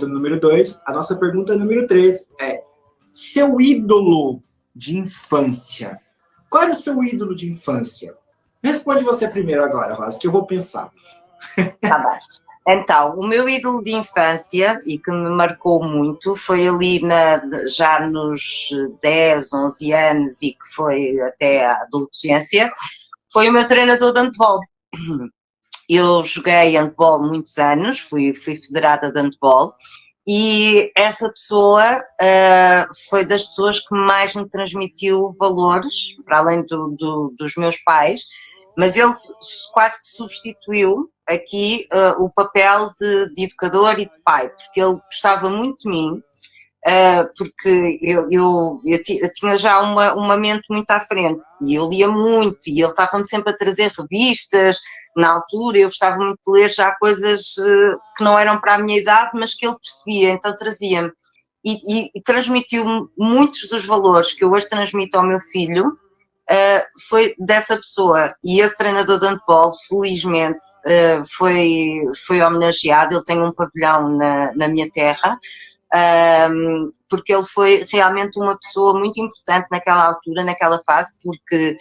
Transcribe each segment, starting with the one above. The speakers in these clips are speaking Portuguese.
pergunta número 2. A nossa pergunta número 3 é: seu ídolo de infância. Qual era o seu ídolo de infância? Responde você primeiro agora, Rosa, que eu vou pensar. Tá bem. Então, o meu ídolo de infância, e que me marcou muito, foi ali já nos 10, 11 anos e que foi até a adolescência, foi o meu treinador de handball. Eu joguei handball muitos anos, fui federada de handball, e essa pessoa foi das pessoas que mais me transmitiu valores, para além dos meus pais, mas ele quase que substituiu aqui o papel de educador e de pai, porque ele gostava muito de mim, porque eu tinha já uma mente muito à frente e eu lia muito e ele estava-me sempre a trazer revistas. Na altura eu gostava muito de ler já coisas que não eram para a minha idade, mas que ele percebia, então trazia-me e transmitiu-me muitos dos valores que eu hoje transmito ao meu filho. Foi dessa pessoa, e esse treinador de handball felizmente foi homenageado. Ele tem um pavilhão na minha terra, porque ele foi realmente uma pessoa muito importante naquela altura, naquela fase, porque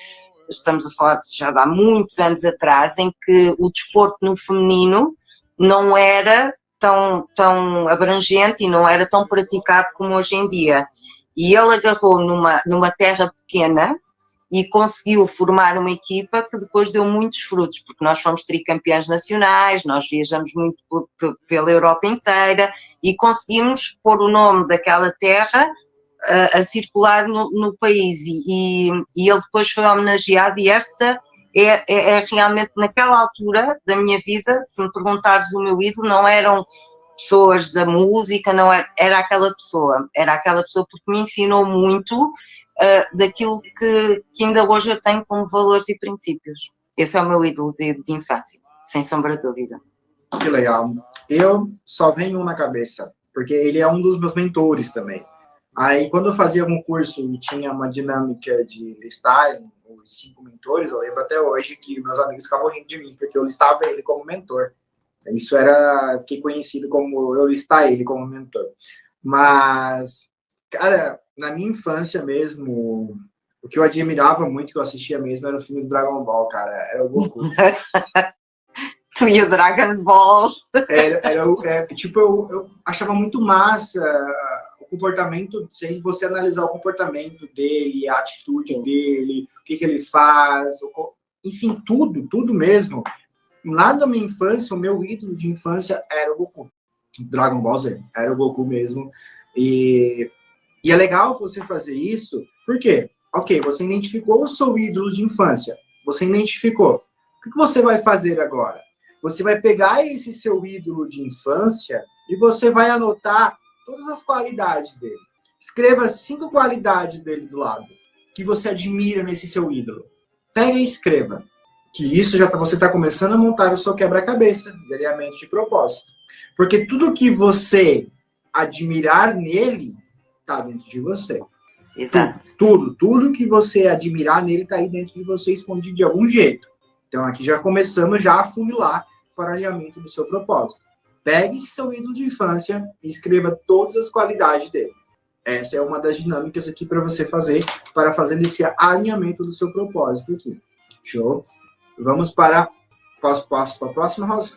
estamos a falar de já há muitos anos atrás, em que o desporto no feminino não era tão abrangente e não era tão praticado como hoje em dia. E ele agarrou numa terra pequena e conseguiu formar uma equipa que depois deu muitos frutos, porque nós fomos tricampeãs nacionais, nós viajamos muito pela Europa inteira e conseguimos pôr o nome daquela terra a circular no país, e ele depois foi homenageado, e esta é realmente, naquela altura da minha vida, se me perguntares o meu ídolo, não eram pessoas da música, não era aquela pessoa porque me ensinou muito daquilo que ainda hoje eu tenho como valores e princípios. Esse é o meu ídolo de infância, sem sombra de dúvida. Que legal. Eu só venho um na cabeça, porque ele é um dos meus mentores também. Aí, quando eu fazia algum curso e tinha uma dinâmica de listarem os 5 mentores, eu lembro até hoje que meus amigos ficavam rindo de mim, porque eu listava ele como mentor. Isso era, fiquei conhecido como eu listar ele como mentor. Mas, cara, na minha infância mesmo, o que eu admirava muito, que eu assistia mesmo, era o filme do Dragon Ball, cara. Era o Goku. Tu e o Dragon Ball. Tipo, eu achava muito massa o comportamento, se você analisar o comportamento dele, a atitude dele, o que ele faz, enfim, tudo mesmo. Lá na minha infância, o meu ídolo de infância era o Goku. Dragon Ball Z, era o Goku mesmo. E é legal você fazer isso, porque, ok, você identificou o seu ídolo de infância, você identificou. O que você vai fazer agora? Você vai pegar esse seu ídolo de infância e você vai anotar todas as qualidades dele. Escreva 5 qualidades dele do lado, que você admira nesse seu ídolo. Pega e escreva. Que isso você está começando a montar o seu quebra-cabeça de alinhamento de propósito. Porque tudo que você admirar nele está dentro de você. Exato. Tudo que você admirar nele está aí dentro de você, escondido de algum jeito. Então aqui já começamos a afunilar para o alinhamento do seu propósito. Pegue esse seu ídolo de infância e escreva todas as qualidades dele. Essa é uma das dinâmicas aqui para você fazer, para fazer esse alinhamento do seu propósito aqui. Show? Vamos para... Posso para a próxima, Rosa?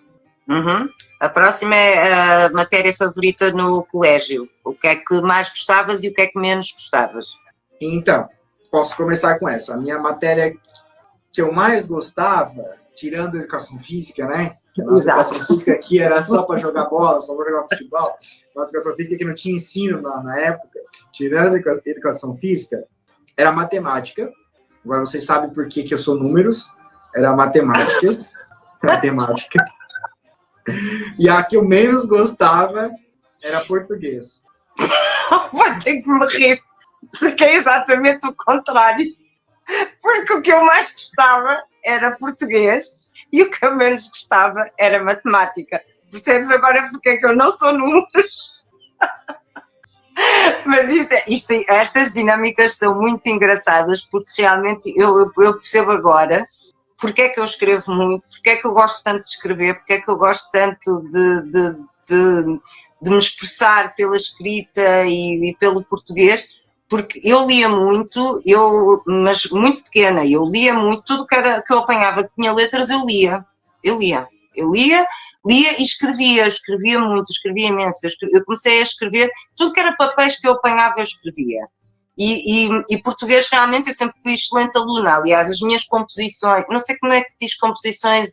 Uhum. A próxima é a matéria favorita no colégio. O que é que mais gostavas e o que é que menos gostavas? Então, posso começar com essa. A minha matéria que eu mais gostava, tirando a educação física, né? Que a nossa educação física aqui era só para jogar bola, só para jogar futebol. Nossa educação física que não tinha ensino na época, tirando a educação física, era matemática. Agora vocês sabem por que eu sou números. Era matemática. E a que eu menos gostava era português. Vai ter que me rir, porque é exatamente o contrário. Porque o que eu mais gostava era português e o que eu menos gostava era matemática. Percebes agora porque é que eu não sou números? Mas estas dinâmicas são muito engraçadas, porque realmente eu percebo agora porque é que eu escrevo muito, porque é que eu gosto tanto de escrever, porque é que eu gosto tanto de me expressar pela escrita e pelo português, porque eu lia muito, mas muito pequena, eu lia muito, tudo que eu apanhava que tinha letras, eu lia e escrevia muito, escrevia imenso. Eu comecei a escrever, tudo que era papéis que eu apanhava, eu escrevia. E português, realmente, eu sempre fui excelente aluna. Aliás, as minhas composições, não sei como é que se diz composições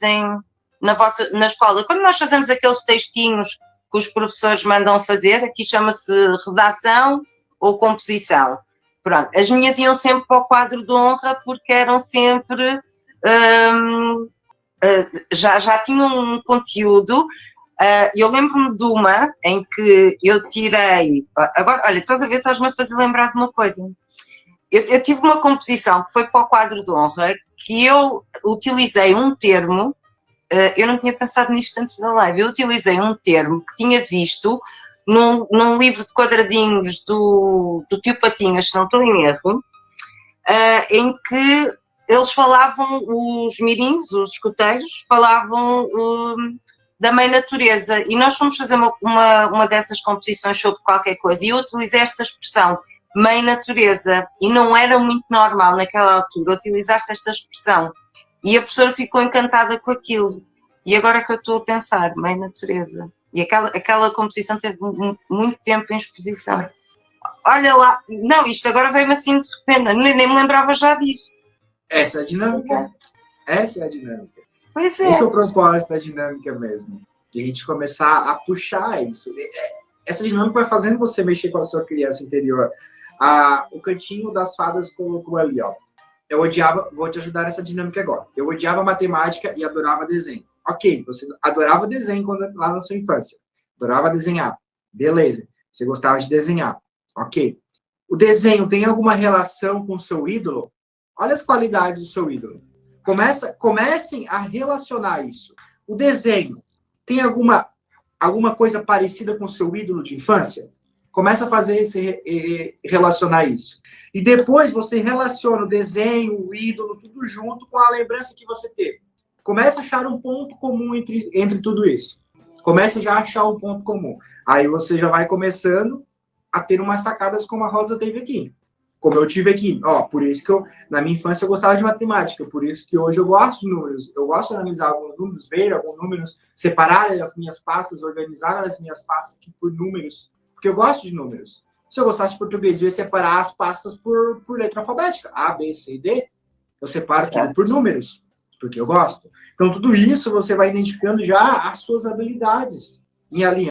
na escola, quando nós fazemos aqueles textinhos que os professores mandam fazer, aqui chama-se redação ou composição. Pronto, as minhas iam sempre para o quadro de honra, porque eram sempre... já tinham um conteúdo. Eu lembro-me de uma em que eu tirei... Agora, olha, estás a ver, estás-me a fazer lembrar de uma coisa. Eu tive uma composição que foi para o quadro de honra, que eu utilizei um termo, eu não tinha pensado nisto antes da live, eu utilizei um termo que tinha visto num livro de quadradinhos do Tio Patinhas, se não estou em erro, em que eles falavam, os mirins, os escuteiros, falavam da mãe natureza, e nós fomos fazer uma dessas composições sobre qualquer coisa, e eu utilizei esta expressão, mãe natureza, e não era muito normal naquela altura utilizar-se esta expressão, e a professora ficou encantada com aquilo, e agora é que eu estou a pensar, mãe natureza, e aquela composição teve muito tempo em exposição. Olha lá, não, isto agora veio-me assim de repente, nem me lembrava já disto. Essa é a dinâmica. Essa é a dinâmica. Pois é. Esse é o propósito da dinâmica mesmo. De a gente começar a puxar isso. Essa dinâmica vai fazendo você mexer com a sua criança interior. O Cantinho das Fadas colocou ali, ó. Eu odiava, vou te ajudar nessa dinâmica agora. Eu odiava matemática e adorava desenho. Ok, você adorava desenho lá na sua infância. Adorava desenhar. Beleza. Você gostava de desenhar. Ok. O desenho tem alguma relação com o seu ídolo? Olha as qualidades do seu ídolo. Comecem a relacionar isso. O desenho tem alguma coisa parecida com o seu ídolo de infância? Começa a fazer relacionar isso. E depois você relaciona o desenho, o ídolo, tudo junto com a lembrança que você teve. Começa a achar um ponto comum entre tudo isso. Comece já a achar um ponto comum. Aí você já vai começando a ter umas sacadas como a Rosa teve aqui. Como eu tive aqui. Ó, por isso que na minha infância, eu gostava de matemática. Por isso que hoje eu gosto de números. Eu gosto de analisar alguns números, ver alguns números, separar as minhas pastas, organizar as minhas pastas aqui por números. Porque eu gosto de números. Se eu gostasse de português, eu ia separar as pastas por letra alfabética. A, B, C, D. Eu separo tudo por números. Porque eu gosto. Então, tudo isso você vai identificando já as suas habilidades em alinhar.